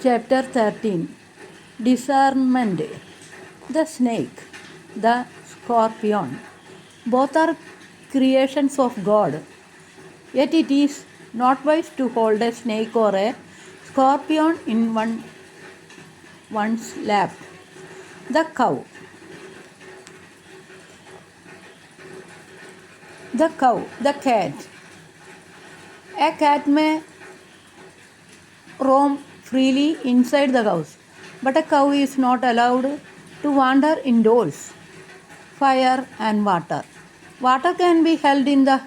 Chapter 13. Discernment. The snake, the scorpion. Both are creations of God. Yet it is not wise to hold a snake or a scorpion in one's lap. The cow. The cat. A cat may roam freely inside the house, but a cow is not allowed to wander indoors. Fire and water. Water can be held in the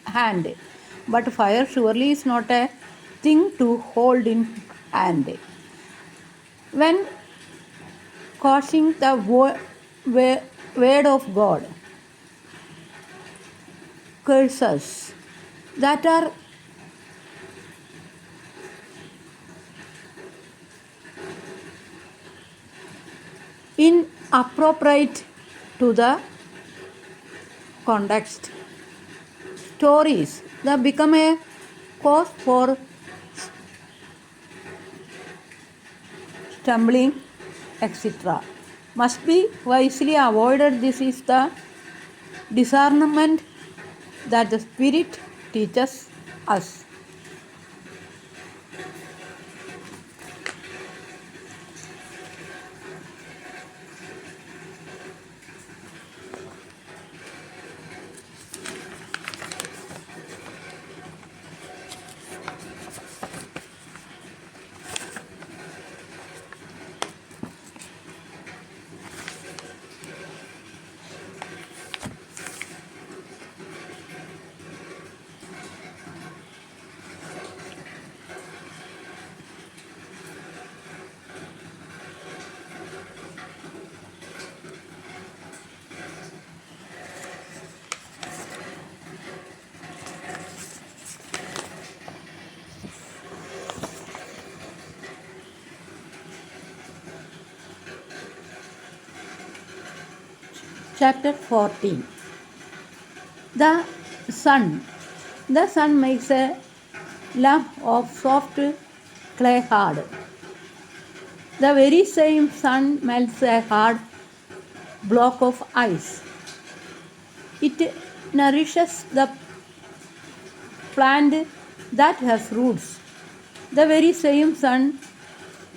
hand, but fire surely is not a thing to hold in hand. When quoting the word of God, curses that are inappropriate to the context. Stories that become a cause for stumbling, etc., must be wisely avoided. This is the discernment that the Spirit teaches us. Chapter 14. The sun. The sun makes a lump of soft clay hard. The very same sun melts a hard block of ice. It nourishes the plant that has roots. The very same sun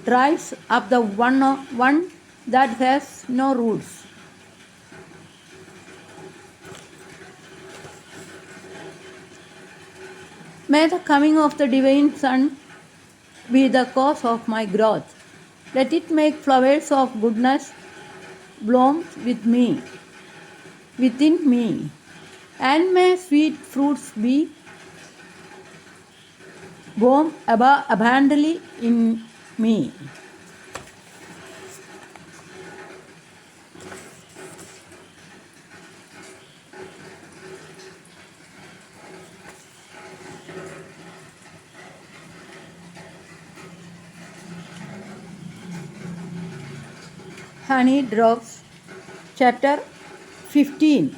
dries up the one that has no roots. May the coming of the divine sun be the cause of my growth. Let it make flowers of goodness bloom within me, and may sweet fruits be born abundantly in me. Honey drops. Chapter 15.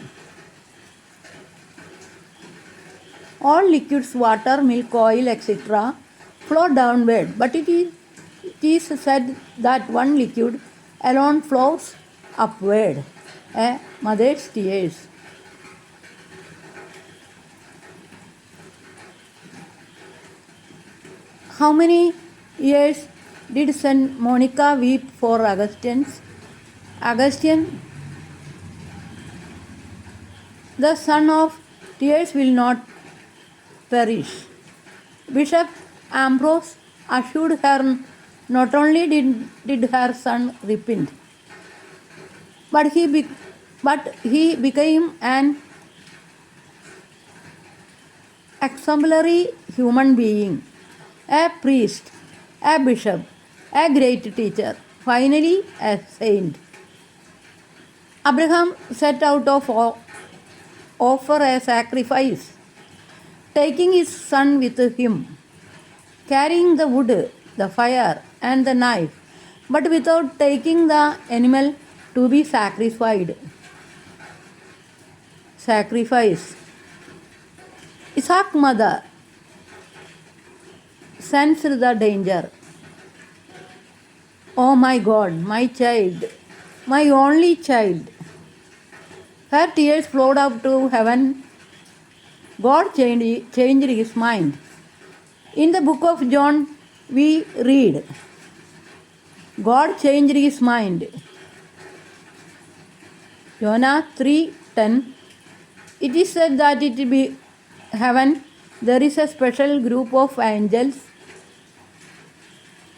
All liquids, water, milk, oil, etc., flow downward, but it is said that one liquid alone flows upward, a mother's tears. How many years did Saint Monica weep for Augustine? The son of tears will not perish. Bishop Ambrose assured her not only did her son repent, but he became an exemplary human being, a priest, a bishop, a great teacher, finally a saint. Abraham set out to offer a sacrifice, taking his son with him, carrying the wood, the fire, and the knife, but without taking the animal to be sacrificed. Isaac's mother sensed the danger. Oh my God, my child, my only child. Her tears flowed up to heaven. God changed his mind. In the book of John, we read, God changed his mind. Jonah 3:10. It is said that it be heaven there is a special group of angels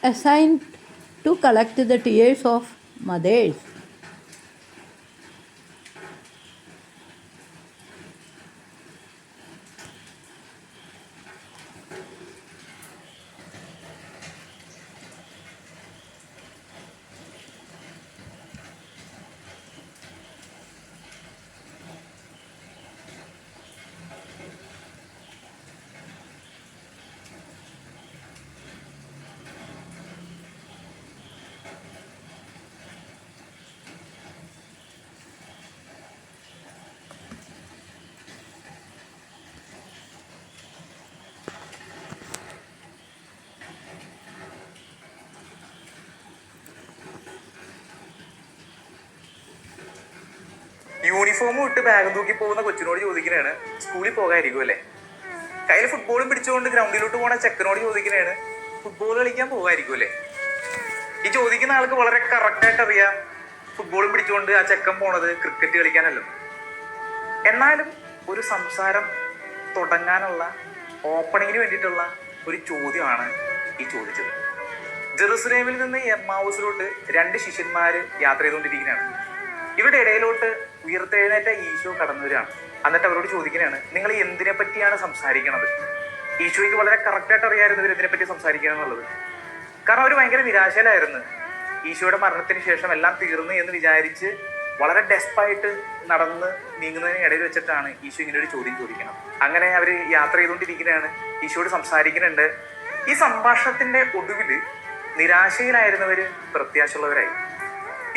assigned to collect the tears of mothers. Uniform ഇട്ട് ബാഗും തൂക്കി പോകുന്ന കൊച്ചിനോട് ചോദിക്കണേണ് സ്കൂളിൽ പോകാതിരിക്കും അല്ലേ. കയ്യിൽ ഫുട്ബോളും പിടിച്ചുകൊണ്ട് ഗ്രൗണ്ടിലോട്ട് പോണ ചെക്കനോട് ചോദിക്കണേണ് ഫുട്ബോൾ കളിക്കാൻ പോകാതിരിക്കും അല്ലേ. ഈ ചോദിക്കുന്ന ആൾക്ക് വളരെ കറക്റ്റായിട്ട് അറിയാം ഫുട്ബോളും പിടിച്ചുകൊണ്ട് ആ ചെക്കൻ പോണത് ക്രിക്കറ്റ് കളിക്കാനല്ലോ. എന്നാലും ഒരു സംസാരം തുടങ്ങാനുള്ള ഓപ്പണിങ്ങിന് വേണ്ടിയിട്ടുള്ള ഒരു ചോദ്യമാണ് ഈ ചോദിച്ചത്. ജെറുസലേമിൽ നിന്ന് എമ്മാവൂസിലോട്ട് 2 ശിഷ്യന്മാര് യാത്ര ചെയ്തുകൊണ്ടിരിക്കുകയാണ്. ഇവരുടെ ഇടയിലോട്ട് ഉയർത്തെഴുന്നേറ്റ ഈശോ കടന്നു വരികയാണ്. എന്നിട്ട് അവരോട് ചോദിക്കുന്നതാണ്, നിങ്ങൾ എന്തിനെ പറ്റിയാണ് സംസാരിക്കണത്? ഈശോയ്ക്ക് വളരെ കറക്റ്റായിട്ട് അറിയാമായിരുന്നു ഇവർ എന്തിനെ പറ്റി സംസാരിക്കുക എന്നുള്ളത്. കാരണം അവർ ഭയങ്കര നിരാശയിലായിരുന്നു. ഈശോയുടെ മരണത്തിന് ശേഷം എല്ലാം തീർന്നു എന്ന് വിചാരിച്ച് വളരെ ഡെസ്പായിട്ട് നടന്ന് നീങ്ങുന്നതിന് ഇടയിൽ വെച്ചിട്ടാണ് ഈശോ ഇങ്ങനെ ഒരു ചോദ്യം ചോദിക്കണം. അങ്ങനെ അവർ യാത്ര ചെയ്തുകൊണ്ടിരിക്കുകയാണ്, ഈശോയോട് സംസാരിക്കുന്നുണ്ട്. ഈ സംഭാഷണത്തിന്റെ ഒടുവിൽ നിരാശയിലായിരുന്നവർ പ്രത്യാശയുള്ളവരായി.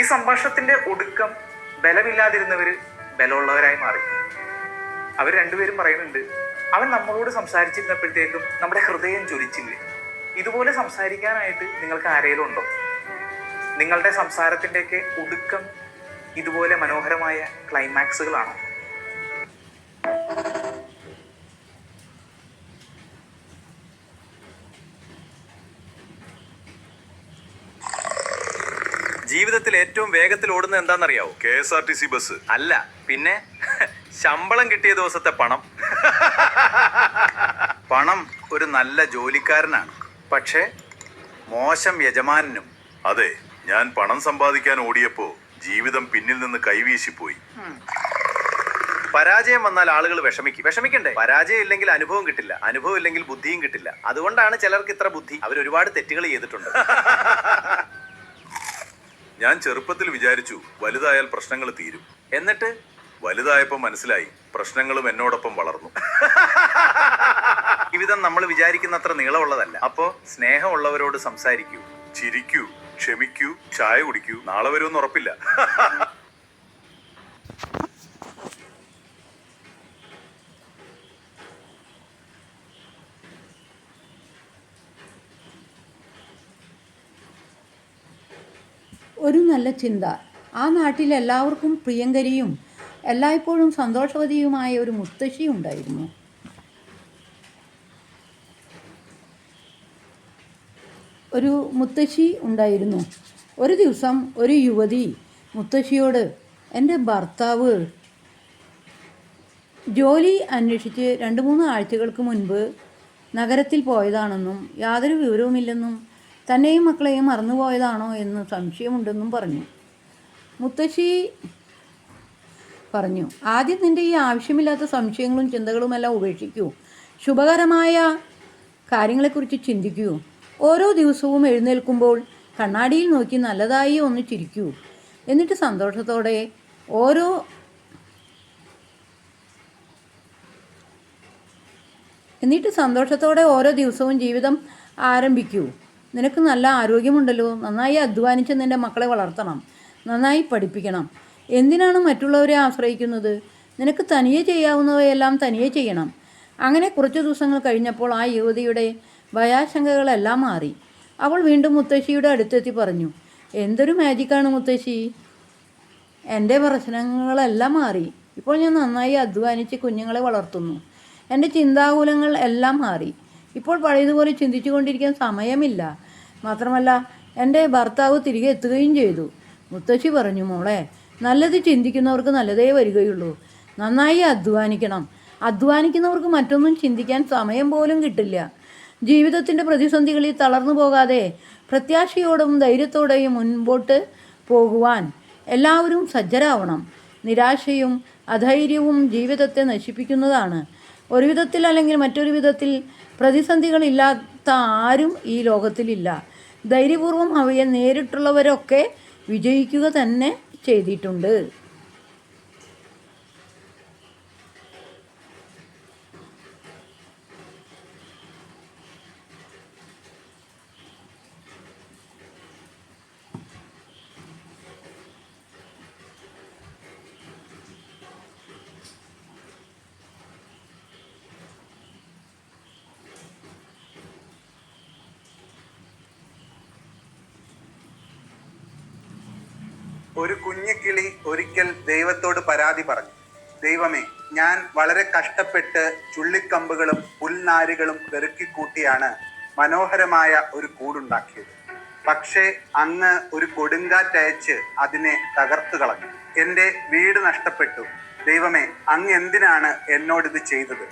ഈ സംഭാഷണത്തിന്റെ ഒടുക്കം ബലമില്ലാതിരുന്നവര് ബലമുള്ളവരായി മാറി. അവർ രണ്ടുപേരും പറയുന്നുണ്ട്, അവൻ നമ്മളോട് സംസാരിച്ചിരുന്നപ്പോഴത്തേക്കും നമ്മുടെ ഹൃദയം ജ്വലിച്ചില്ലേ. ഇതുപോലെ സംസാരിക്കാനായിട്ട് നിങ്ങൾക്ക് ആരെങ്കിലും ഉണ്ടോ? നിങ്ങളുടെ സംസാരത്തിൻ്റെയൊക്കെ ഒടുക്കം ഇതുപോലെ മനോഹരമായ ക്ലൈമാക്സുകളാണോ? ജീവിതത്തിൽ ഏറ്റവും വേഗത്തിൽ ഓടുന്നത് എന്താണെന്നറിയാവോ? KSRTC ബസ് അല്ല, പിന്നെ ശമ്പളം കിട്ടിയ ദിവസത്തെ പണം. പണം ഒരു നല്ല ജോലിക്കാരനാണ്, പക്ഷേ മോശം യജമാനും. അതെ, ഞാൻ പണം സമ്പാദിക്കാൻ ഓടിയപ്പോ ജീവിതം പിന്നിൽ നിന്ന് കൈവീശിപ്പോയി. പരാജയം വന്നാൽ ആളുകൾ വിഷമിക്കണ്ടേ? പരാജയം ഇല്ലെങ്കിൽ അനുഭവം കിട്ടില്ല, അനുഭവം ഇല്ലെങ്കിൽ ബുദ്ധിയും കിട്ടില്ല. അതുകൊണ്ടാണ് ചിലർക്ക് ഇത്ര ബുദ്ധി. അവർ ഒരുപാട് തെറ്റുകൾ ചെയ്തിട്ടുണ്ട്. ഞാൻ ചെറുപ്പത്തിൽ വിചാരിച്ചു വലുതായാൽ പ്രശ്നങ്ങൾ തീരും. എന്നിട്ട് വലുതായപ്പോ മനസ്സിലായി പ്രശ്നങ്ങളും എന്നോടൊപ്പം വളർന്നു. ജീവിതം നമ്മൾ വിചാരിക്കുന്നത്ര നീളമുള്ളതല്ല. അപ്പോ സ്നേഹമുള്ളവരോട് സംസാരിക്കൂ, ചിരിക്കൂ, ക്ഷമിക്കൂ, ചായ കുടിക്കൂ. നാളെ വരുമെന്ന് ഉറപ്പില്ല. ഒരു നല്ല ചിന്ത. ആ നാട്ടിൽ എല്ലാവർക്കും പ്രിയങ്കരിയും എല്ലായ്പ്പോഴും സന്തോഷവതിയുമായ ഒരു മുത്തശ്ശി ഉണ്ടായിരുന്നു. ഒരു ദിവസം ഒരു യുവതി മുത്തശ്ശിയോട്, എൻ്റെ ഭർത്താവ് ജോലി അന്വേഷിച്ച് 2-3 ആഴ്ചകൾക്ക് മുൻപ് നഗരത്തിൽ പോയതാണെന്നും യാതൊരു വിവരവുമില്ലെന്നും തന്നെയും മക്കളെയും മറന്നുപോയതാണോ എന്ന് സംശയമുണ്ടെന്നും പറഞ്ഞു. മുത്തശ്ശി പറഞ്ഞു, ആദ്യം നിൻ്റെ ഈ ആവശ്യമില്ലാത്ത സംശയങ്ങളും ചിന്തകളുമെല്ലാം ഉപേക്ഷിക്കൂ. ശുഭകരമായ കാര്യങ്ങളെക്കുറിച്ച് ചിന്തിക്കൂ. ഓരോ ദിവസവും എഴുന്നേൽക്കുമ്പോൾ കണ്ണാടിയിൽ നോക്കി നല്ലതായി ഒന്ന് ചിരിക്കൂ. എന്നിട്ട് സന്തോഷത്തോടെ ഓരോ ദിവസവും ജീവിതം ആരംഭിക്കൂ. നിനക്ക് നല്ല ആരോഗ്യമുണ്ടല്ലോ. നന്നായി അധ്വാനിച്ച് നിൻ്റെ മക്കളെ വളർത്തണം, നന്നായി പഠിപ്പിക്കണം. എന്തിനാണ് മറ്റുള്ളവരെ ആശ്രയിക്കുന്നത്? നിനക്ക് തനിയെ ചെയ്യാവുന്നവയെല്ലാം തനിയെ ചെയ്യണം. അങ്ങനെ കുറച്ച് ദിവസങ്ങൾ കഴിഞ്ഞപ്പോൾ ആ യുവതിയുടെ ഭയാശങ്കകളെല്ലാം മാറി. അവൾ വീണ്ടും മുത്തശ്ശിയുടെ അടുത്തെത്തി പറഞ്ഞു, എന്തൊരു മാജിക്കാണ് മുത്തശ്ശി. എൻ്റെ പ്രശ്നങ്ങളെല്ലാം മാറി. ഇപ്പോൾ ഞാൻ നന്നായി അധ്വാനിച്ച് കുഞ്ഞുങ്ങളെ വളർത്തുന്നു. എൻ്റെ ചിന്താകുലങ്ങൾ എല്ലാം മാറി. ഇപ്പോൾ പഴയതുപോലെ ചിന്തിച്ചു കൊണ്ടിരിക്കാൻ സമയമില്ല. മാത്രമല്ല എൻ്റെ ഭർത്താവ് തിരികെ എത്തുകയും ചെയ്തു. മുത്തശ്ശി പറഞ്ഞു, മോളെ, നല്ലത് ചിന്തിക്കുന്നവർക്ക് നല്ലതേ വരികയുള്ളൂ. നന്നായി അധ്വാനിക്കണം. അധ്വാനിക്കുന്നവർക്ക് മറ്റൊന്നും ചിന്തിക്കാൻ സമയം പോലും കിട്ടില്ല. ജീവിതത്തിൻ്റെ പ്രതിസന്ധികളിൽ തളർന്നു പോകാതെ പ്രത്യാശയോടും ധൈര്യത്തോടെയും മുൻപോട്ട് പോകുവാൻ എല്ലാവരും സജ്ജരാവണം. നിരാശയും അധൈര്യവും ജീവിതത്തെ നശിപ്പിക്കുന്നതാണ്. ഒരു വിധത്തിൽ അല്ലെങ്കിൽ മറ്റൊരു വിധത്തിൽ പ്രതിസന്ധികളില്ലാത്ത ആരും ഈ ലോകത്തിലില്ല. ധൈര്യപൂർവ്വം അവയെ നേരിട്ടുള്ളവരൊക്കെ വിജയിക്കുക തന്നെ ചെയ്തിട്ടുണ്ട്. ഒരു കുഞ്ഞു കിളി ഒരിക്കൽ ദൈവത്തോട് പരാതി പറഞ്ഞു. ദൈവമേ, ഞാൻ വളരെ കഷ്ടപ്പെട്ട് ചുള്ളിക്കമ്പുകളും പുൽനാരുകളും പെറുക്കിക്കൂട്ടിയാണ് മനോഹരമായ ഒരു കൂടുണ്ടാക്കിയത്. പക്ഷേ അങ്ങ് ഒരു കൊടുങ്കാറ്റയച്ച് അതിനെ തകർത്തു കളഞ്ഞു. എൻ്റെ വീട് നഷ്ടപ്പെട്ടു. ദൈവമേ, അങ്ങ് എന്തിനാണ് എന്നോടിത് ചെയ്തത്?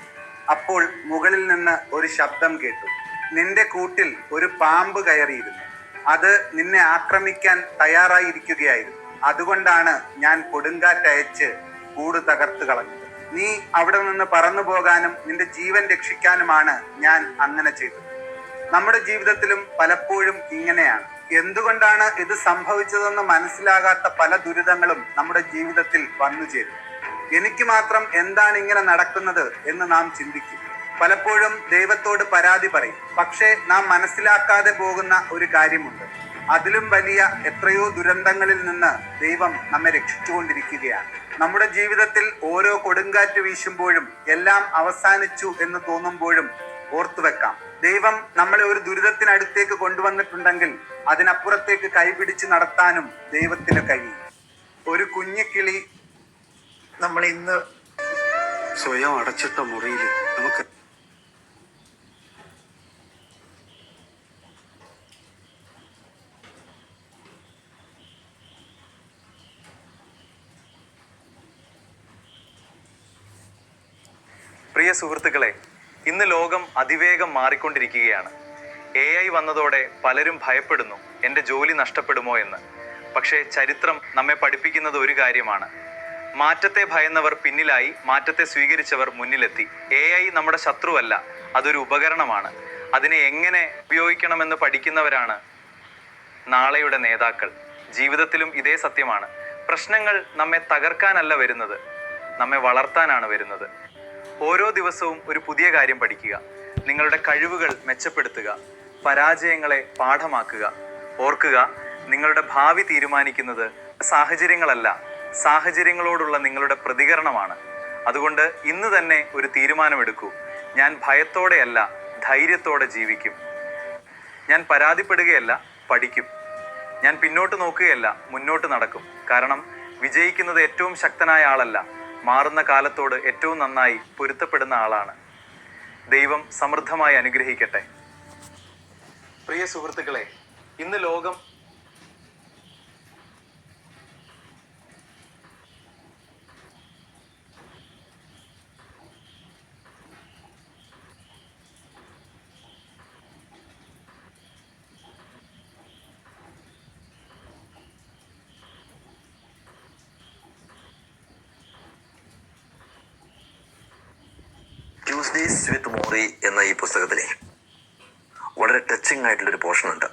അപ്പോൾ മുകളിൽ നിന്ന് ഒരു ശബ്ദം കേട്ടു. നിന്റെ കൂട്ടിൽ ഒരു പാമ്പ് കയറിയിരുന്നു. അത് നിന്നെ ആക്രമിക്കാൻ തയ്യാറായിരിക്കുകയായിരുന്നു. അതുകൊണ്ടാണ് ഞാൻ കൊടുങ്കാറ്റയച്ച് കൂട് തകർത്ത് കളഞ്ഞത്. നീ അവിടെ നിന്ന് പറന്നു പോകാനും നിന്റെ ജീവൻ രക്ഷിക്കാനുമാണ് ഞാൻ അങ്ങനെ ചെയ്തത്. നമ്മുടെ ജീവിതത്തിലും പലപ്പോഴും ഇങ്ങനെയാണ്. എന്തുകൊണ്ടാണ് ഇത് സംഭവിച്ചതെന്ന് മനസ്സിലാകാത്ത പല ദുരിതങ്ങളും നമ്മുടെ ജീവിതത്തിൽ വന്നു ചേരും. എനിക്ക് മാത്രം എന്താണ് ഇങ്ങനെ നടക്കുന്നത് എന്ന് നാം ചിന്തിക്കും. പലപ്പോഴും ദൈവത്തോട് പരാതി പറയും. പക്ഷേ നാം മനസ്സിലാക്കാതെ പോകുന്ന ഒരു കാര്യമുണ്ട്. അതിലും വലിയ എത്രയോ ദുരന്തങ്ങളിൽ നിന്ന് ദൈവം നമ്മെ രക്ഷിച്ചുകൊണ്ടിരിക്കുകയാണ്. നമ്മുടെ ജീവിതത്തിൽ ഓരോ കൊടുങ്കാറ്റ് വീശുമ്പോഴും എല്ലാം അവസാനിച്ചു എന്ന് തോന്നുമ്പോഴും ഓർത്തു വെക്കാം, ദൈവം നമ്മളെ ഒരു ദുരിതത്തിനടുത്തേക്ക് കൊണ്ടുവന്നിട്ടുണ്ടെങ്കിൽ അതിനപ്പുറത്തേക്ക് കൈപിടിച്ച് നടത്താനും ദൈവത്തിന് കഴിയും. ഒരു കുഞ്ഞു കിളി നമ്മൾ ഇന്ന് സ്വയം അടച്ചിട്ട മുറിയിൽ നമുക്ക് പ്രിയ സുഹൃത്തുക്കളെ, ഇന്ന് ലോകം അതിവേഗം മാറിക്കൊണ്ടിരിക്കുകയാണ്. AI വന്നതോടെ പലരും ഭയപ്പെടുന്നു, എൻ്റെ ജോലി നഷ്ടപ്പെടുമോ എന്ന്. പക്ഷേ ചരിത്രം നമ്മെ പഠിപ്പിക്കുന്നത് ഒരു കാര്യമാണ്. മാറ്റത്തെ ഭയന്നവർ പിന്നിലായി, മാറ്റത്തെ സ്വീകരിച്ചവർ മുന്നിലെത്തി. AI നമ്മുടെ ശത്രുവല്ല, അതൊരു ഉപകരണമാണ്. അതിനെ എങ്ങനെ ഉപയോഗിക്കണമെന്ന് പഠിക്കുന്നവരാണ് നാളെയുടെ നേതാക്കൾ. ജീവിതത്തിലും ഇതേ സത്യമാണ്. പ്രശ്നങ്ങൾ നമ്മെ തകർക്കാനല്ല വരുന്നത്, നമ്മെ വളർത്താനാണ് വരുന്നത്. ഓരോ ദിവസവും ഒരു പുതിയ കാര്യം പഠിക്കുക. നിങ്ങളുടെ കഴിവുകൾ മെച്ചപ്പെടുത്തുക. പരാജയങ്ങളെ പാഠമാക്കുക. ഓർക്കുക, നിങ്ങളുടെ ഭാവി തീരുമാനിക്കുന്നത് സാഹചര്യങ്ങളല്ല, സാഹചര്യങ്ങളോടുള്ള നിങ്ങളുടെ പ്രതികരണമാണ്. അതുകൊണ്ട് ഇന്ന് തന്നെ ഒരു തീരുമാനമെടുക്കൂ. ഞാൻ ഭയത്തോടെയല്ല, ധൈര്യത്തോടെ ജീവിക്കും. ഞാൻ പരാതിപ്പെടുകയല്ല, പഠിക്കും. ഞാൻ പിന്നോട്ട് നോക്കുകയല്ല, മുന്നോട്ട് നടക്കും. കാരണം വിജയിക്കുന്നത് ഏറ്റവും ശക്തനായ ആളല്ല, മാറുന്ന കാലത്തോട് ഏറ്റവും നന്നായി പൊരുത്തപ്പെടുന്ന ആളാണ്. ദൈവം സമൃദ്ധമായി അനുഗ്രഹിക്കട്ടെ. പ്രിയ സുഹൃത്തുക്കളെ, ഇന്ന് ലോകം ട്യൂസ്ഡേയ്സ് വിത്ത് മോറി എന്ന ഈ പുസ്തകത്തിലെ വളരെ ടച്ചിങ് ആയിട്ടുള്ളൊരു പോർഷൻ ഉണ്ട്.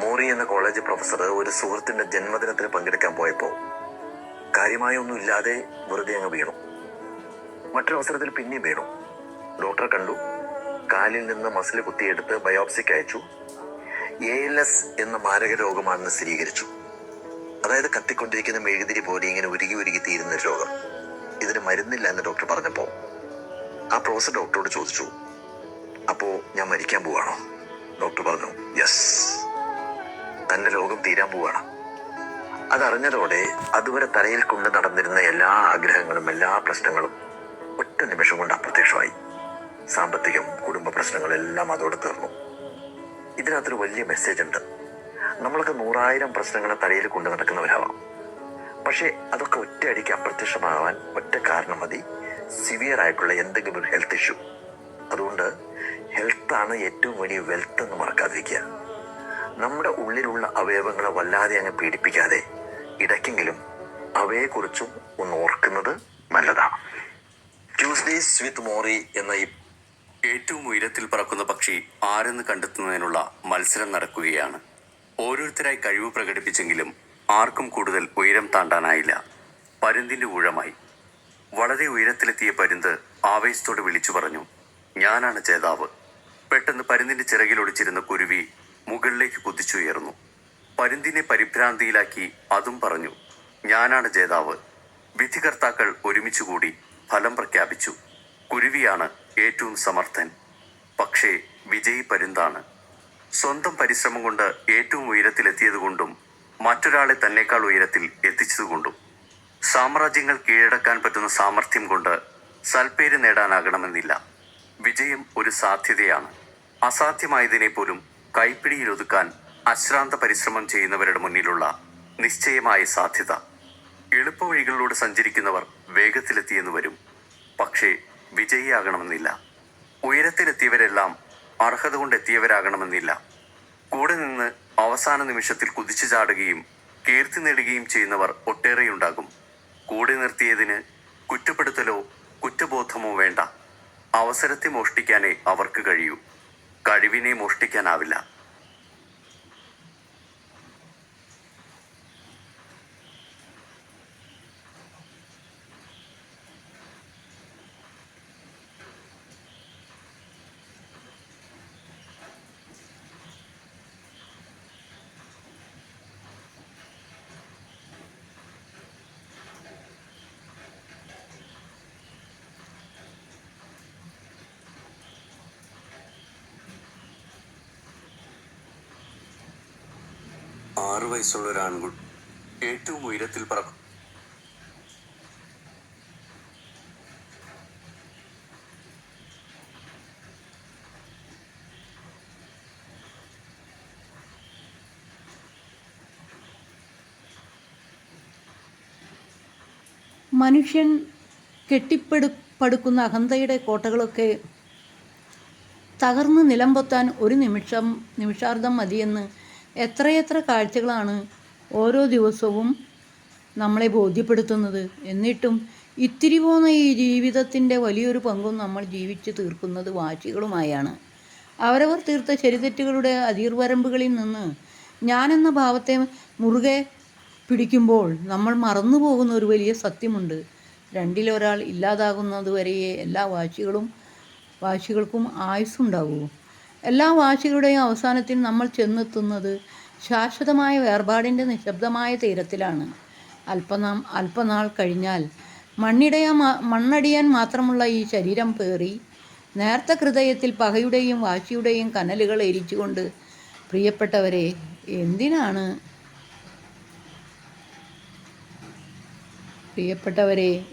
മോറി എന്ന കോളേജ് പ്രൊഫസർ ഒരു സുഹൃത്തിന്റെ ജന്മദിനത്തിന് പങ്കെടുക്കാൻ പോയപ്പോൾ കാര്യമായൊന്നും ഇല്ലാതെ വെറുതെ അങ്ങ് വീണു. മറ്റൊരു അവസരത്തിൽ പിന്നെയും വീണു. ഡോക്ടറെ കണ്ടു. കാലിൽ നിന്ന് മസിൽ കുത്തിയെടുത്ത് ബയോപ്സിക്ക് അയച്ചു. ALS എന്ന മാരക രോഗമാണെന്ന് സ്ഥിരീകരിച്ചു. അതായത് കത്തിക്കൊണ്ടിരിക്കുന്ന മെഴുകുതിരി പോലെ ഇങ്ങനെ ഉരുകി ഉരുകി തീരുന്ന രോഗം. ഇതിന് മരുന്നില്ല എന്ന് ഡോക്ടർ പറഞ്ഞപ്പോൾ ആ പ്രൊഫസർ ഡോക്ടറോട് ചോദിച്ചു, അപ്പോൾ ഞാൻ മരിക്കാൻ പോവാണോ? ഡോക്ടർ പറഞ്ഞു, യെസ്. തന്റെ ലോകം തീരാൻ പോവാണ്. അതറിഞ്ഞതോടെ അതുവരെ തലയിൽ കൊണ്ട് നടന്നിരുന്ന എല്ലാ ആഗ്രഹങ്ങളും എല്ലാ പ്രശ്നങ്ങളും ഒറ്റ നിമിഷം കൊണ്ട് അപ്രത്യക്ഷമായി. സാമ്പത്തികം, കുടുംബ പ്രശ്നങ്ങളെല്ലാം അതോടെ തീർന്നു. ഇതിനകത്തൊരു വലിയ മെസ്സേജ് ഉണ്ട്. നമ്മളൊക്കെ 100,000 പ്രശ്നങ്ങളെ തലയിൽ കൊണ്ട് നടക്കുന്നവരാവാം. പക്ഷേ അതൊക്കെ ഒറ്റയടിക്ക് അപ്രത്യക്ഷമാകാൻ ഒറ്റ കാരണം മതി: സിവിയർ ആയിട്ടുള്ള എന്തെങ്കിലും ഒരു ഹെൽത്ത് ഇഷ്യൂ. അതുകൊണ്ട് ഹെൽത്താണ് ഏറ്റവും വലിയ വെൽത്ത് എന്ന് മറക്കാതിരിക്കുക. നമ്മുടെ ഉള്ളിലുള്ള അവയവങ്ങളെ വല്ലാതെ അങ്ങ് പീഡിപ്പിക്കാതെ ഇടയ്ക്കെങ്കിലും അവയെക്കുറിച്ചും ഒന്ന് ഓർക്കുന്നത് നല്ലതാണ്. ട്യൂസ്ഡേസ് വിത്ത് മോറി എന്ന ഈ ഏറ്റവും ഉയരത്തിൽ പറക്കുന്ന പക്ഷി ആരെന്ന് കണ്ടെത്തുന്നതിനുള്ള മത്സരം നടക്കുകയാണ്. ഓരോരുത്തരായി കഴിവ് പ്രകടിപ്പിച്ചെങ്കിലും ആർക്കും കൂടുതൽ ഉയരം താണ്ടാനായില്ല. പരുന്തിന്റെ ഊഴമായി. വളരെ ഉയരത്തിലെത്തിയ പരുന്ത് ആവേശത്തോടെ വിളിച്ചു പറഞ്ഞു, ഞാനാണ് ജേതാവ്. പെട്ടെന്ന് പരുന്തിന്റെ ചിറകിൽ ഒളിച്ചിരുന്ന കുരുവി മുകളിലേക്ക് കുതിച്ചുയർന്നു. പരുന്തിനെ പരിഭ്രാന്തിയിലാക്കി അതും പറഞ്ഞു, ഞാനാണ് ജേതാവ്. വിധികർത്താക്കൾ ഒരുമിച്ചുകൂടി ഫലം പ്രഖ്യാപിച്ചു. കുരുവിയാണ് ഏറ്റവും സമർത്ഥൻ. പക്ഷേ വിജയി പരുന്താണ്. സ്വന്തം പരിശ്രമം കൊണ്ട് ഏറ്റവും ഉയരത്തിലെത്തിയതുകൊണ്ടും മറ്റൊരാളെ തന്നെക്കാൾ ഉയരത്തിൽ എത്തിച്ചതുകൊണ്ടും. സാമ്രാജ്യങ്ങൾ കീഴടക്കാൻ പറ്റുന്ന സാമർഥ്യം കൊണ്ട് സൽപ്പേര് നേടാനാകണമെന്നില്ല. വിജയം ഒരു സാധ്യതയാണ്. അസാധ്യമായതിനെ പോലും കൈപ്പിടിയിലൊതുക്കാൻ അശ്രാന്ത പരിശ്രമം ചെയ്യുന്നവരുടെ മുന്നിലുള്ള നിശ്ചയമായ സാധ്യത. എളുപ്പവഴികളിലൂടെ സഞ്ചരിക്കുന്നവർ വേഗത്തിലെത്തിയെന്ന് വരും. പക്ഷേ വിജയിയാകണമെന്നില്ല. ഉയരത്തിലെത്തിയവരെല്ലാം അർഹത കൊണ്ടെത്തിയവരാകണമെന്നില്ല. കൂടെ നിന്ന് അവസാന നിമിഷത്തിൽ കുതിച്ചു ചാടുകയും കീർത്തി നേടുകയും ചെയ്യുന്നവർ ഒട്ടേറെയുണ്ടാകും. കൂടെ നിർത്തിയതിന് കുറ്റപ്പെടുത്തലോ കുറ്റബോധമോ വേണ്ട. അവസരത്തെ മോഷ്ടിക്കാനേ അവർക്ക് കഴിയൂ. കഴിവിനെ മോഷ്ടിക്കാനാവില്ല. ആറു വയസ്സുള്ള ഒരു ആൺകുട്ടി ഏറ്റവും ഉയരത്തിൽ പറക്കും. മനുഷ്യൻ പടുക്കുന്ന അഹന്തയുടെ കോട്ടകളൊക്കെ തകർന്ന് നിലംപൊത്താൻ ഒരു നിമിഷാർദ്ധം മതിയെന്ന് എത്രയെത്ര കാഴ്ചകളാണ് ഓരോ ദിവസവും നമ്മളെ ബോധ്യപ്പെടുത്തുന്നത്. എന്നിട്ടും ഇത്തിരി പോന്ന ഈ ജീവിതത്തിൻ്റെ വലിയൊരു പങ്കും നമ്മൾ ജീവിച്ചു തീർക്കുന്നത് വാശികളുമായാണ്. അവരവർ തീർത്ത ശരിതെറ്റുകളുടെ അതിർവരമ്പുകളിൽ നിന്ന് ഞാനെന്ന ഭാവത്തെ മുറുകെ പിടിക്കുമ്പോൾ നമ്മൾ മറന്നു പോകുന്ന ഒരു വലിയ സത്യമുണ്ട്. രണ്ടിലൊരാൾ ഇല്ലാതാകുന്നതുവരെയേ എല്ലാ വാശികൾക്കും ആയുസ്സുണ്ടാകൂ. എല്ലാ വാശികളുടെയും അവസാനത്തിൽ നമ്മൾ ചെന്നെത്തുന്നത് ശാശ്വതമായ വേർപാടിൻ്റെ നിശബ്ദമായ തീരത്തിലാണ്. അല്പനാൾ കഴിഞ്ഞാൽ മണ്ണടിയാൻ മാത്രമുള്ള ഈ ശരീരം പേറി നേർത്ത ഹൃദയത്തിൽ പകയുടെയും വാശിയുടെയും കനലുകൾ എരിച്ചുകൊണ്ട് പ്രിയപ്പെട്ടവരെ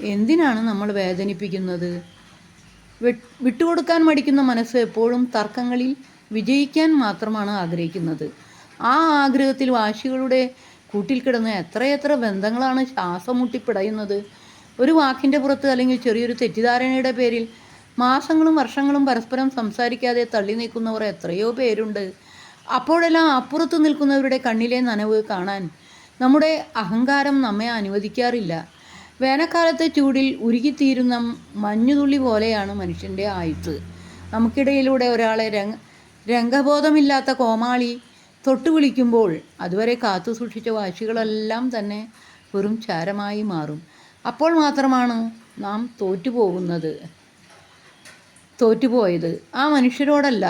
എന്തിനാണ് നമ്മൾ വേദനിപ്പിക്കുന്നത്? വിട്ടുകൊടുക്കാൻ മടിക്കുന്ന മനസ്സ് എപ്പോഴും തർക്കങ്ങളിൽ വിജയിക്കാൻ മാത്രമാണ് ആഗ്രഹിക്കുന്നത്. ആ ആഗ്രഹത്തിൽ വാശികളുടെ കൂട്ടിൽ കിടന്ന് എത്രയെത്ര ബന്ധങ്ങളാണ് ശ്വാസം മുട്ടിപ്പിടയുന്നത്. ഒരു വാക്കിൻ്റെ പുറത്ത് അല്ലെങ്കിൽ ചെറിയൊരു തെറ്റിദ്ധാരണയുടെ പേരിൽ മാസങ്ങളും വർഷങ്ങളും പരസ്പരം സംസാരിക്കാതെ തള്ളി നീക്കുന്നവർ എത്രയോ പേരുണ്ട്. അപ്പോഴെല്ലാം അപ്പുറത്ത് നിൽക്കുന്നവരുടെ കണ്ണിലെ നനവ് കാണാൻ നമ്മുടെ അഹങ്കാരം നമ്മെ അനുവദിക്കാറില്ല. വേനൽക്കാലത്തെ ചൂടിൽ ഉരുകിത്തീരുന്ന മഞ്ഞുതുള്ളി പോലെയാണ് മനുഷ്യൻ്റെ ആയുസ്സ്. നമുക്കിടയിലൂടെ ഒരാളെ രംഗബോധമില്ലാത്ത കോമാളി തൊട്ടു വിളിക്കുമ്പോൾ അതുവരെ കാത്തു സൂക്ഷിച്ച വാശികളെല്ലാം തന്നെ വെറും ചാരമായി മാറും. അപ്പോൾ മാത്രമാണ് നാം തോറ്റുപോയത് ആ മനുഷ്യരോടല്ല.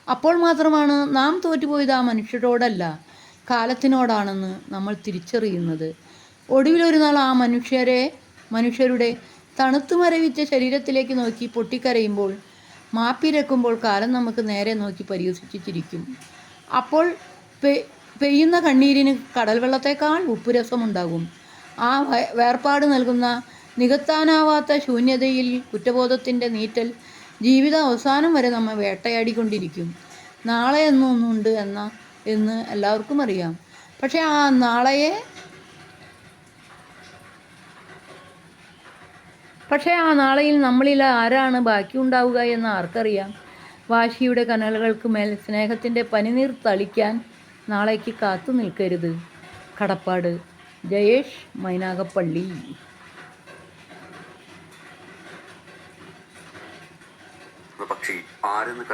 അപ്പോൾ മാത്രമാണ് നാം തോറ്റുപോയത് ആ മനുഷ്യരോടല്ല, കാലത്തിനോടാണെന്ന് നമ്മൾ തിരിച്ചറിയുന്നത്. ഒടുവിലൊരു നാൾ ആ മനുഷ്യരുടെ തണുത്തു മരവിച്ച ശരീരത്തിലേക്ക് നോക്കി പൊട്ടിക്കരയുമ്പോൾ മാപ്പിരക്കുമ്പോൾ കാലം നമുക്ക് നേരെ നോക്കി പരിഹസിച്ച് ചിരിക്കും. അപ്പോൾ പെയ്യുന്ന കണ്ണീരിന് കടൽ വെള്ളത്തേക്കാൾ ഉപ്പുരസമുണ്ടാകും. ആ വേർപാട് നൽകുന്ന നികത്താനാവാത്ത ശൂന്യതയിൽ കുറ്റബോധത്തിൻ്റെ നീറ്റൽ ജീവിത അവസാനം വരെ നമ്മെ വേട്ടയാടിക്കൊണ്ടിരിക്കും. നാളെ എന്നൊന്നുണ്ട് എന്ന് എല്ലാവർക്കും അറിയാം. പക്ഷേ ആ നാളെയിൽ നമ്മളിൽ ആരാണ് ബാക്കിയുണ്ടാവുക എന്ന് ആർക്കറിയാം? വാശിയുടെ കനലുകൾക്ക് മേൽ സ്നേഹത്തിൻ്റെ പനിനീർ തളിക്കാൻ നാളേക്ക് കാത്തു നിൽക്കരുത്. കടപ്പാട്. ജയേഷ് മൈനാഗപ്പള്ളി. പക്ഷി ആരെന്ന്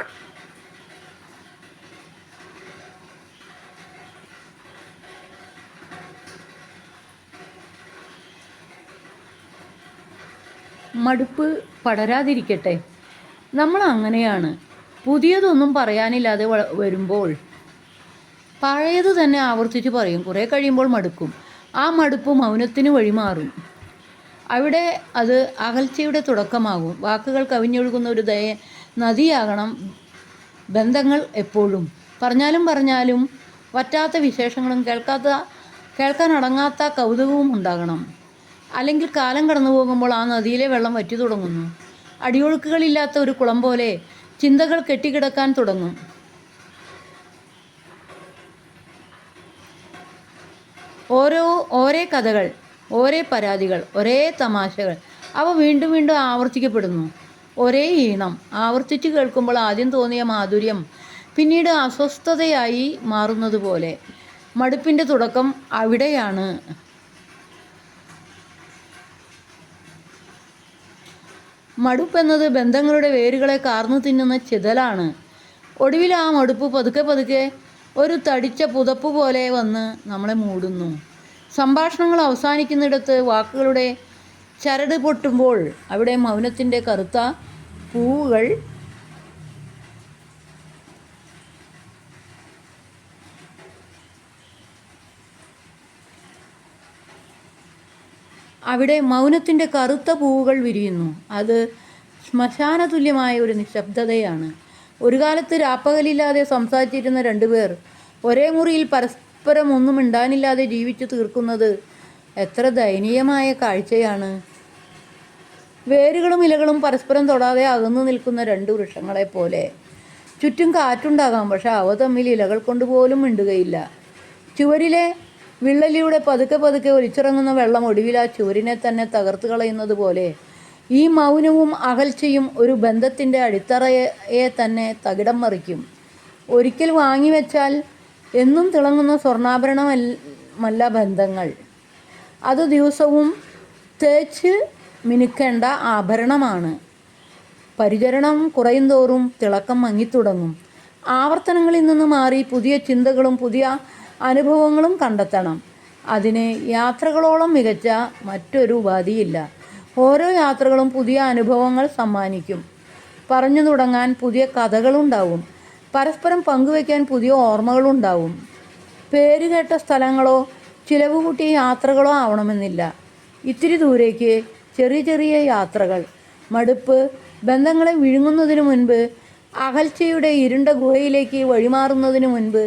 മടുപ്പ് പടരാതിരിക്കട്ടെ. നമ്മൾ അങ്ങനെയാണ്. പുതിയതൊന്നും പറയാനില്ലാതെ വരുമ്പോൾ പഴയത് തന്നെ ആവർത്തിച്ച് പറയും. കുറേ കഴിയുമ്പോൾ മടുക്കും. ആ മടുപ്പ് മൗനത്തിന് വഴിമാറും. അവിടെ അത് അകൽച്ചയുടെ തുടക്കമാകും. വാക്കുകൾ കവിഞ്ഞൊഴുകുന്ന ഒരു നദിയാകണം ബന്ധങ്ങൾ എപ്പോഴും. പറഞ്ഞാലും വറ്റാത്ത വിശേഷങ്ങളും കേൾക്കാൻ അടങ്ങാത്ത കൗതുകവും ഉണ്ടാകണം. അല്ലെങ്കിൽ കാലം കടന്നു പോകുമ്പോൾ ആ നദിയിലെ വെള്ളം വറ്റി തുടങ്ങുന്നു. അടിയൊഴുക്കുകളില്ലാത്ത ഒരു കുളം പോലെ ചിന്തകൾ കെട്ടിക്കിടക്കാൻ തുടങ്ങും. ഓരോ കഥകൾ, ഒരേ പരാതികൾ, ഒരേ തമാശകൾ. അവ വീണ്ടും വീണ്ടും ആവർത്തിക്കപ്പെടുന്നു. ഒരേ ഈണം ആവർത്തിച്ച് കേൾക്കുമ്പോൾ ആദ്യം തോന്നിയ മാധുര്യം പിന്നീട് അസ്വസ്ഥതയായി മാറുന്നത് പോലെ. മടുപ്പിൻ്റെ തുടക്കം അവിടെയാണ്. മടുപ്പെന്നത് ബന്ധങ്ങളുടെ വേരുകളെ കാർന്നു തിന്നുന്ന ചിതലാണ്. ഒടുവിൽ ആ മടുപ്പ് പതുക്കെ ഒരു തടിച്ച പുതപ്പ് പോലെ വന്ന് നമ്മളെ മൂടുന്നു. സംഭാഷണങ്ങൾ അവസാനിക്കുന്നിടത്ത് വാക്കുകളുടെ ചരട് പൊട്ടുമ്പോൾ അവിടെ മൗനത്തിൻ്റെ കറുത്ത പൂവുകൾ വിരിയുന്നു. അത് ശ്മശാന തുല്യമായ ഒരു നിശബ്ദതയാണ്. ഒരു കാലത്ത് രാപ്പകലില്ലാതെ സംസാരിച്ചിരുന്ന രണ്ടുപേർ ഒരേ മുറിയിൽ പരസ്പരം ഒന്നും മിണ്ടാനില്ലാതെ ജീവിച്ചു തീർക്കുന്നത് എത്ര ദയനീയമായ കാഴ്ചയാണ്. വേരുകളും ഇലകളും പരസ്പരം തൊടാതെ അകന്നു നിൽക്കുന്ന രണ്ട് വൃക്ഷങ്ങളെപ്പോലെ. ചുറ്റും കാറ്റുണ്ടാകാം, പക്ഷെ അവ തമ്മിൽ ഇലകൾ കൊണ്ടുപോലും മിണ്ടുകയില്ല. ചുവരിലെ വിള്ളലിലൂടെ പതുക്കെ ഒലിച്ചിറങ്ങുന്ന വെള്ളം ഒടുവിൽ ആ ചുവരിനെ തന്നെ തകർത്ത് കളയുന്നത് പോലെ ഈ മൗനവും അകൽച്ചയും ഒരു ബന്ധത്തിൻ്റെ അടിത്തറയെ തന്നെ തകിടം മറിക്കും. ഒരിക്കൽ വാങ്ങിവെച്ചാൽ എന്നും തിളങ്ങുന്ന സ്വർണ്ണാഭരണമല്ല ബന്ധങ്ങൾ. അത് ദിവസവും തേച്ച് മിനുക്കേണ്ട ആഭരണമാണ്. പരിചരണം കുറയുന്തോറും തിളക്കം മങ്ങിത്തുടങ്ങും. ആവർത്തനങ്ങളിൽ നിന്ന് മാറി പുതിയ ചിന്തകളും പുതിയ അനുഭവങ്ങളും കണ്ടെത്തണം. അതിന് യാത്രകളോളം മികച്ച മറ്റൊരു ഉപാധിയില്ല. ഓരോ യാത്രകളും പുതിയ അനുഭവങ്ങൾ സമ്മാനിക്കും. പറഞ്ഞു തുടങ്ങാൻ പുതിയ കഥകളുണ്ടാവും. പരസ്പരം പങ്കുവയ്ക്കാൻ പുതിയ ഓർമ്മകളുണ്ടാവും. പേരുകേട്ട സ്ഥലങ്ങളോ ചിലവ് കൂട്ടിയ യാത്രകളോ ആവണമെന്നില്ല. ഇത്തിരി ദൂരേക്ക് ചെറിയ യാത്രകൾ. മടുപ്പ് ബന്ധങ്ങളെ വിഴുങ്ങുന്നതിനു മുൻപ്, അകൽച്ചയുടെ ഇരുണ്ട ഗുഹയിലേക്ക് വഴിമാറുന്നതിനു മുൻപ്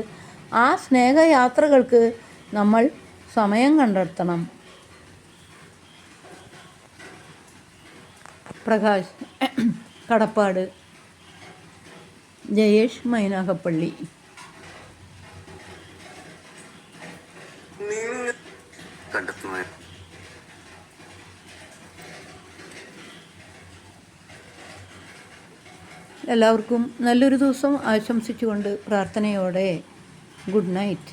ആ സ്നേഹയാത്രകൾക്ക് നമ്മൾ സമയം കണ്ടെത്തണം. പ്രകാശ്. കടപ്പാട്. ജയേഷ് മൈനാഗപ്പള്ളി. കണ്ടെത്തുന്നത് എല്ലാവർക്കും നല്ലൊരു ദിവസം ആശംസിച്ചുകൊണ്ട് പ്രാർത്ഥനയോടെ ഗുഡ് നൈറ്റ്.